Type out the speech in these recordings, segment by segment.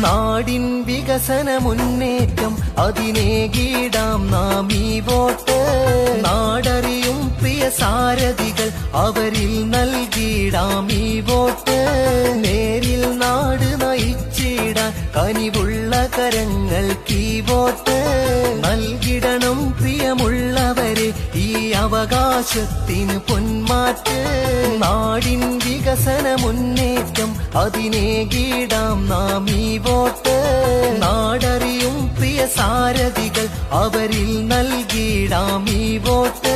നാടിൻ വികസന മുന്നേറ്റം അതിനേകിടാം നാം ഈ വോട്ട്. നാടറിയും പ്രിയ സാരഥികൾ അവരിൽ നൽകിടാം ഈ വോട്ട്. നേരിൽ നാട് നയിച്ചിടാൻ കനിവുള്ള കരങ്ങൾക്ക് ഈ വോട്ട് നൽകിടണം പ്രിയമുള്ളവരെ ഈ അവകാശത്തിന് പൊന്മാറ്റ്. നാടിൻ വികസന മുന്നേറ്റം അതിനേകിടാം നാം ഈ വോട്ട്. നാടറിയും പ്രിയ സാരഥികൾ അവരിൽ നൽകിടാം ഈ വോട്ട്.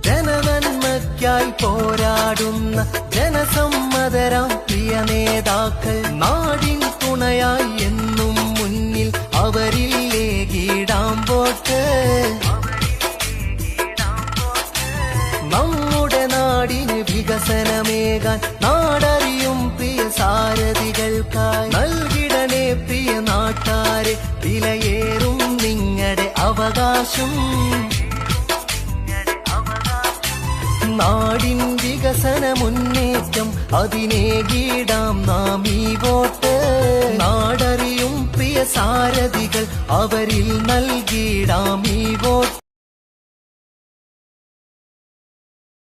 ജനനന്മയ്ക്കായി പോരാടുന്ന ജനസമ്മതരാം പ്രിയ നേതാക്കൾ നാടിൻ തുണയായി എന്നും മുന്നിൽ അവരിൽ ഏകിടാം വോട്ട്. നമ്മുടെ നാടിന് വികസനമേകാൻ നാടറിയും പ്രിയ സാരഥികൾക്കായി നൽകിടണേ പ്രിയ നാട്ടാരെ വിലയേറും നിങ്ങളുടെ അവകാശം. നാടിൻ വികസന മുന്നേറ്റം അതിനേകിടാം നാം ഈ വോട്ട്. നാടറിയും പ്രിയ സാരഥികൾ അവരിൽ നൽകിടാം ഈ വോട്ട്.